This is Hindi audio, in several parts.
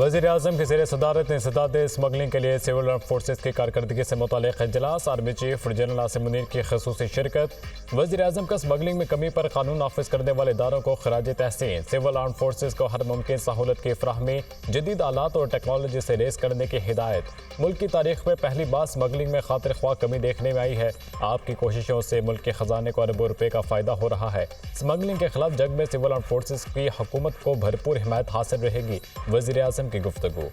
वज़ीर-ए-आज़म की ज़ेर सदारत इंसदाद स्मगलिंग के लिए सिविल आर्म फोर्सेस की कारकर्दगी से मुतालिक इजलास। Army chief general Asim Munir की ख़ुसूसी शिरकत। वज़ीर-ए-आज़म का स्मगलिंग में कमी पर कानून नाफिज करने वाले इदारों को खराज तहसीन। सिविल आर्म फोर्सेस को हर मुमकिन सहूलत की फराहमी, जदीद आलात और टेक्नोलॉजी से रेस करने की हिदायत। मुल्क की तारीख में पहली बार स्मगलिंग में खातिर ख्वाह कमी देखने में आई है। आपकी कोशिशों से मुल्क के खजाने को अरबों रुपये का फ़ायदा हो रहा है। स्मगलिंग के खिलाफ जंग में सिविल आर्म फोर्सेस की हुकूमत को भरपूर हिमायत हासिल रहेगी। वज़ीर-ए-आज़म की गुफ्तगू।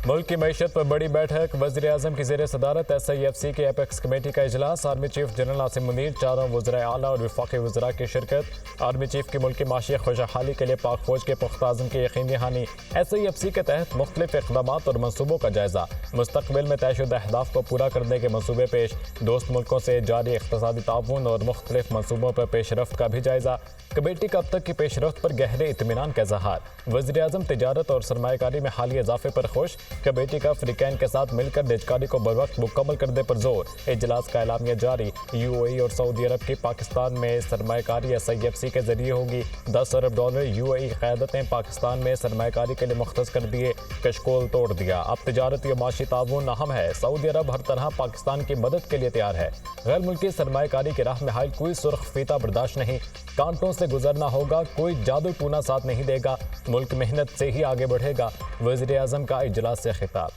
मुल्क की मईशत पर बड़ी बैठक। वज़ीर-ए-आज़म की ज़ेर सदारत SIFC की एपेक्स कमेटी का इजलास। Army chief general Asim Munir, चारों वज़राए आला और वफाकी वज़रा की शिरकत। आर्मी चीफ की मुल्क की माशी खुशहाली के लिए पाक फौज के पुख्ता आज़म की यकीन दहानी। SIFC के तहत मुख्तलिफ इक़दाम और मनसूबों का जायजा। मुस्तक़बिल में तयशुदा अहदाफ को पूरा करने के मनसूबे पेश। दोस्त मुल्कों से जारी इक़्तिसादी ताउन और मुख्तलिफ मनसूबों पर पेशरफ्त का भी जायजा। कमेटी का अब तक की पेशरफ्त पर गहरे इत्मीनान का इज़हार। वज़ीर-ए-आज़म तिजारत और सरमायाकारी में हालिया इजाफे पर खुश। कमेटी का अफ्रीकैन के साथ मिलकर निजकारी को बरवक्त मुकम्मल करने पर जोर। इजलास का एलामिया जारी। UAE और सऊदी अरब की पाकिस्तान में सरमायाकारी SIFC के जरिए होगी। $10 अरब UAE क़यादत ने पाकिस्तान में सरमायाकारी के लिए मुख्तस कर दिए। कशकोल तोड़ दिया। अब तिजारती और माशी ताउन अहम है। सऊदी अरब हर तरह पाकिस्तान की मदद के लिए तैयार है। गैर मुल्की सरमायाकारी की राह में हाल कोई सुर्ख फीता बर्दाश्त नहीं। कांटों से गुजरना होगा, कोई जादू टूना साथ नहीं देगा। मुल्क मेहनत से ही आगे बढ़ेगा। वज़ीर-ए-आज़म का इजलास से खिताब।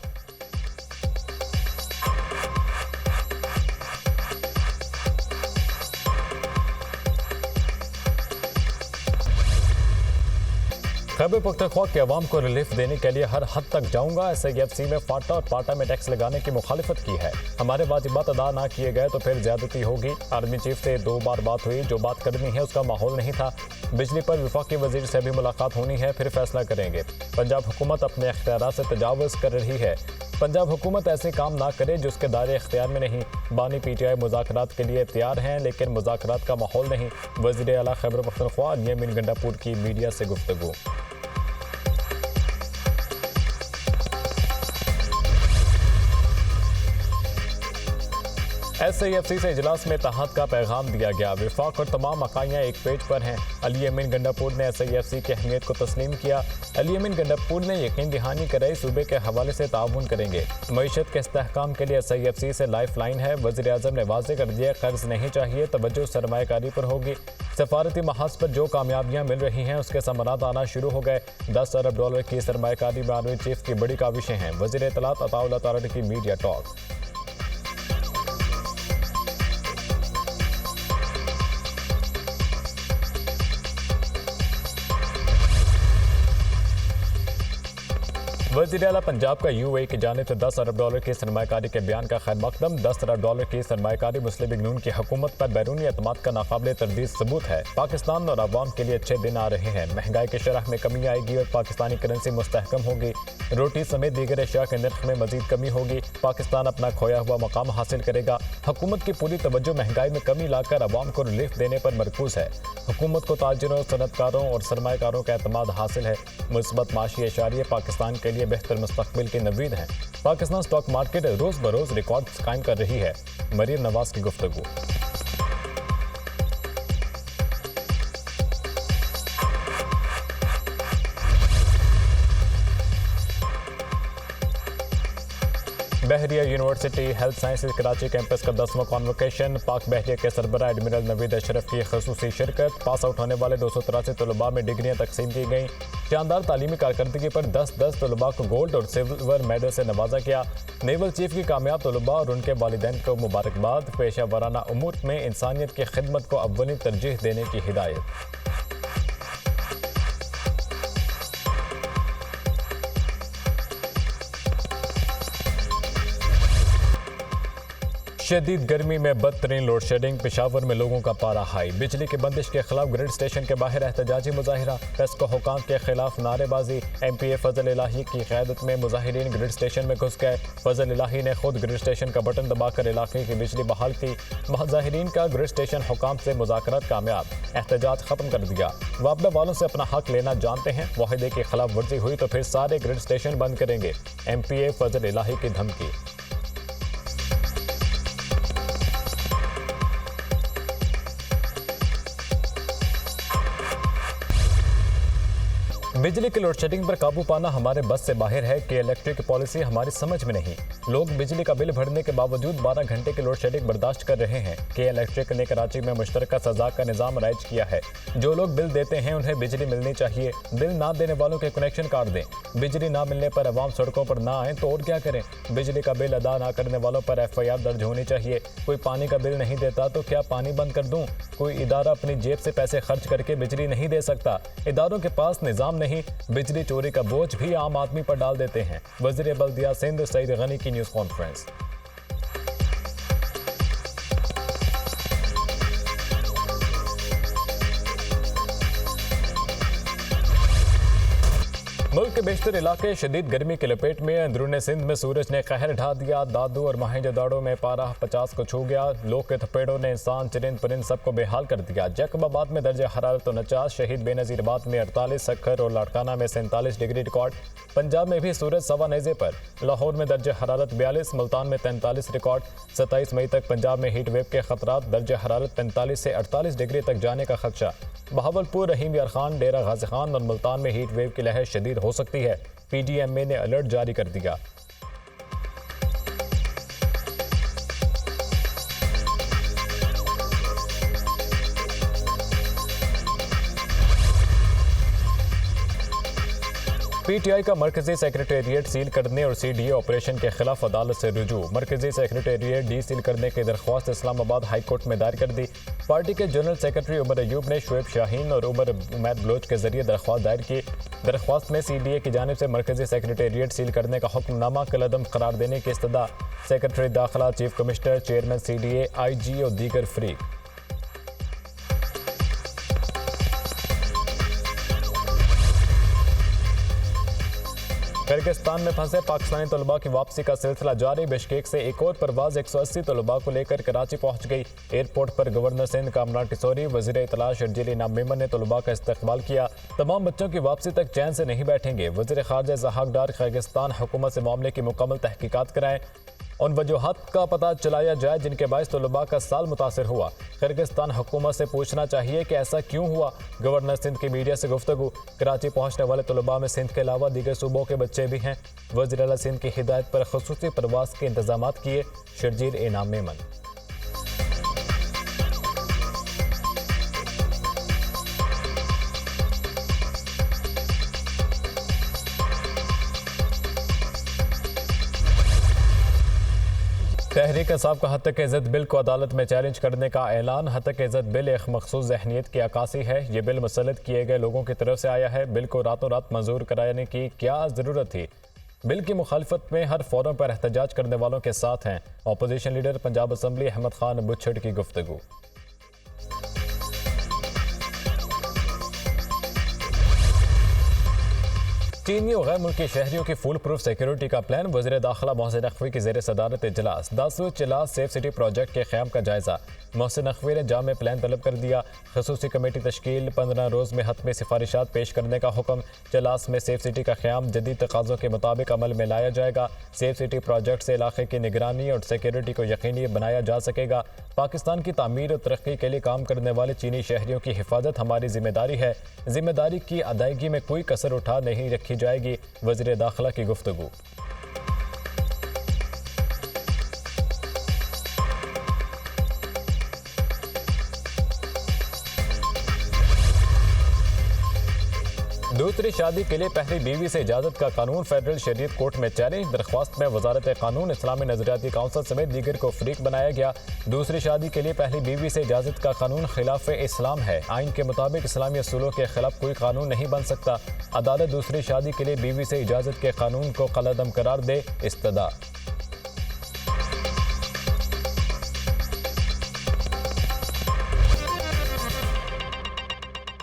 खैबर पख्तूनख्वा के अवाम को रिलीफ देने के लिए हर हद तक जाऊंगा। SIFC में फाटा और पाटा में टैक्स लगाने की मुखालिफत की है। हमारे वाजिबात अदा ना किए गए तो फिर ज्यादती होगी। आर्मी चीफ से 2 बार बात हुई, जो बात करनी है उसका माहौल नहीं था। बिजली पर वफाकी वजीर से भी मुलाकात होनी है, फिर फैसला करेंगे। पंजाब हुकूमत अपने इख्तियारात से तजावुज़ कर रही है। पंजाब हुकूमत ऐसे काम ना करे जो उसके दायरे इख्तियार में नहीं। बानी PTI मुज़ाकरात के लिए तैयार हैं, लेकिन मुज़ाकरात का माहौल नहीं। वज़ीर आला खैबर पख्तूनख्वा अल-यमीन गंडापुर की मीडिया से गुफ्तगू। SIFC से इजलास में इत्तेहाद का पैगाम दिया गया। विफाक और तमाम अकाइयाँ एक पेज पर हैं। अल-यमीन गंडापुर ने SIFC की अहमियत को तस्लीम किया। अल-यमीन गंडापुर ने यकीन दहानी कराई सूबे के हवाले से ताउन करेंगे। मईशत के इस्तेहकाम के लिए SIFC से लाइफ लाइन है। वज़ीर-ए-आज़म ने वाज़ेह कर दिया, कर्ज नहीं चाहिए, तवज्जो सरमायाकारी पर होगी। सफारती महाज पर जो कामयाबियाँ मिल रही हैं उसके समरात आना शुरू हो गए। $10 अरब की सरमायाकारी में आर्मी चीफ की बड़ी काविशें हैं। वज़ीर इत्तलात अताउल अथॉरिटी की मीडिया टॉक। वज़ीर आला पंजाब का UAE की जानिब से $10 अरब की सरमायाकारी के बयान का खैर मकदम। $10 अरब की सरमायाकारी मुस्लिम लीग नून की हुकूमत पर बैरूनी एतमाद का नाकाबिले तरदीद सबूत है। पाकिस्तान और अवाम के लिए अच्छे दिन आ रहे हैं। महंगाई की शरह में कमी आएगी और पाकिस्तानी करेंसी मुस्तहकम होगी। रोटी समेत दीगर अशिया के नर्ख में मजीद कमी होगी। पाकिस्तान अपना खोया हुआ मकाम हासिल करेगा। हुकूमत की पूरी तवज्जो महंगाई में कमी लाकर अवाम को रिलीफ देने पर मरकूज है। हुकूमत को ताजिरों, सनतकारों और सरमायाकारों का एतमाद हासिल है। मुस्बत माशी एशारिये पाकिस्तान के लिए बेहतर मुस्तकबिल की नवीद हैं। पाकिस्तान स्टॉक मार्केट रोज बरोज रिकॉर्ड कायम कर रही है। मरीम नवाज की गुफ्तगू। Bahria university health sciences Karachi campus का 10वां कॉन्वोकेशन। पाक बहरिया के सरबराह एडमिरल नवीद अशरफ की खसूसी शिरकत। पास आउट होने वाले 283 तलबा में डिग्रियाँ तकसीम की गईं। शानदार तालीमी कारकर्दगी पर 10 तलबा को गोल्ड और सिल्वर मेडल से नवाजा गया। नेवल चीफ की कामयाब तलबा और उनके वालिदैन को मुबारकबाद। पेशा वाराना उमूर में इंसानियत की खिदमत को अव्वली तरजीह देने की हिदायत। शदीद गर्मी में बदतरीन लोड शेडिंग। पेशावर में लोगों का पारा हाई। बिजली की बंदिश के खिलाफ ग्रिड स्टेशन के बाहर एहतजाजी मुजाहिरा। पेस्को हुकाम के खिलाफ नारेबाजी। MPA फजल इलाही की क़यादत में मुजाहिरीन ग्रिड स्टेशन में घुस गए। फजल इलाही ने खुद ग्रिड स्टेशन का बटन दबाकर इलाके की बिजली बहाल की। मुजाहिरीन का ग्रिड स्टेशन हुकाम से मुज़ाकरात कामयाब। एहतजाज खत्म कर दिया। वापडा वालों से अपना हक लेना जानते हैं। वाहिदे की खिलाफ वर्जी हुई तो फिर सारे ग्रिड स्टेशन बंद करेंगे। MPA फजल इलाही की धमकी। बिजली की लोड शेडिंग पर काबू पाना हमारे बस से बाहर है कि इलेक्ट्रिक पॉलिसी हमारी समझ में नहीं। लोग बिजली का बिल भरने के बावजूद 12 घंटे की लोड शेडिंग बर्दाश्त कर रहे हैं कि इलेक्ट्रिक ने कराची में मुश्तरका सजा का निजाम राइज किया है। जो लोग बिल देते हैं उन्हें बिजली मिलनी चाहिए। बिल ना देने वालों के कनेक्शन काट दें। बिजली ना मिलने पर अवाम सड़कों पर ना आए तो और क्या करें। बिजली का बिल अदा ना करने वालों पर FIR दर्ज होनी चाहिए। कोई पानी का बिल नहीं देता तो क्या पानी बंद कर दूं? कोई इदारा अपनी जेब से पैसे खर्च करके बिजली नहीं दे सकता। इदारों के पास निजाम नहीं, बिजली चोरी का बोझ भी आम आदमी पर डाल देते हैं। वज़ीर बल्दिया सिंध सईद गनी की न्यूज़ कॉन्फ्रेंस। मुल्क के बेशतर इलाके शदीद गर्मी की लपेट में। अंदरूनी सिंध में सूरज ने कहर ढा दिया। दादू और माहिंजदाड़ों में पारा 50 को छू गया। लोग के थपेड़ों ने इंसान, चरिंद परिंद सबको बेहाल कर दिया। जैकबाबाद में दर्ज हरारत 49, शहीद बेनज़ीराबाद में 48, सक्खर और लाड़काना में 47 डिग्री रिकॉर्ड। पंजाब में भी सूरज सवा नेज़े पर। लाहौर में दर्ज हरारत 42, मुल्तान में 43 रिकॉर्ड। 27 मई तक पंजाब में हीट वेव के खतरात। दर्ज हरारत 45 से 48 डिग्री तक जाने का खदशा। बहावलपुर, रहीम यार खान, डेरा गाजी खान और मुल्तान में हीट वेव की लहर शदीद हो सकती है। PDMA ने अलर्ट जारी कर दिया। PTI का मरकजी सेक्रेटेरिएट सील करने और CDA ऑपरेशन के खिलाफ अदालत से रुजू। मरकजी सेक्रेटेरिएट डी सील करने की दरख्वास्त इस्लामाबाद हाई कोर्ट में दायर कर दी। पार्टी के जनरल सेक्रेटरी उमर अयूब ने शुएब शाहीन और उमैद बलोच के जरिए दरख्वास्त दायर की। दरख्वास्त में CDA की जानिब से मरकजी सेक्रेटेरिएट सील करने का हुक्मनामा कलअदम करार देने की इस्तदा। सेक्रेटरी दाखिला, chief commissioner, chairman CDA, IG और दीगर फ्री। किर्गिस्तान में फंसे पाकिस्तानी तलबा की वापसी का सिलसिला जारी। बिश्केक से एक और परवाज 180 तलबा को लेकर कराची पहुंच गई। एयरपोर्ट पर गवर्नर सिंध कामरान टिसोरी, वज़ीर इत्तला शर्जील इनाम मेमन ने तलबा का इस्तकबाल किया। तमाम बच्चों की वापसी तक चैन से नहीं बैठेंगे। वज़ीर ख़ारजा ज़हाक डार किर्गिस्तान हुकूमत से मामले की मुकम्मल तहकीकात कराएं। उन वजूहात का पता चलाया जाए जिनके बायस तलबा का साल मुतासर हुआ। किर्गिस्तान हुकूमत से पूछना चाहिए कि ऐसा क्यों हुआ। गवर्नर सिंध की मीडिया से गुफ्तगू। कराची पहुंचने वाले तलबा में सिंध के अलावा दीगर सूबों के बच्चे भी हैं। वज़ीर आला सिंध की हिदायत पर खुसूसी परवास के इंतजाम किए। शर्जील इनाम मेमन। तहरीक इंसाफ का हद तक इज़्ज़त बिल को अदालत में चैलेंज करने का ऐलान। हद तक इज़्ज़त बिल एक मखसूस ज़हनियत की अक्कासी है। ये बिल मुसल्लत किए गए लोगों की तरफ से आया है। बिल को रातों रात मंजूर कराने की क्या ज़रूरत थी। बिल की मुखालफत में हर फोरम पर एहतजाज करने वालों के साथ हैं opposition leader Punjab assembly Ahmad Khan Bachhar की गुफ्तगू। चीनी और गैर मुल्की शहरियों की फुल प्रूफ सिक्योरिटी का प्लान। वज़ीर दाखिला मोहसिन नकवी की ज़ेर सदारत इजलास। 10 चिलास सेफ सिटी प्रोजेक्ट के क़याम का जायज़ा। मोहसिन नकवी ने जामे प्लान तलब कर दिया। खसूसी कमेटी तश्कील। 15 रोज़ में हतमी सिफारिशात पेश करने का हुक्म। चिलास में सेफ सिटी का क़याम जदीद तकाज़ों के मुताबिक अमल में लाया जाएगा। सेफ सिटी प्रोजेक्ट से इलाके की निगरानी और सिक्योरिटी को यकीनी बनाया जा सकेगा। पाकिस्तान की तामीर और तरक्की के लिए काम करने वाले चीनी शहरियों की हिफाजत हमारी जिम्मेदारी है। जिम्मेदारी की अदायगी में कोई कसर उठा नहीं रखी जाएगी। वज़ीर दाखिला की गुफ्तगू। दूसरी शादी के लिए पहली बीवी से इजाजत का कानून फेडरल शरीयत कोर्ट में चैलेंज। दरख्वास्त में वजारत कानून, इस्लामी नजरियाती काउंसिल समेत दीगर को फरीक बनाया गया। दूसरी शादी के लिए पहली बीवी से इजाजत का कानून खिलाफ इस्लाम है। आइन के मुताबिक इस्लामी असूलों के खिलाफ कोई कानून नहीं बन सकता। अदालत दूसरी शादी के लिए बीवी से इजाजत के कानून को कलअदम करार दे। इस्तदा।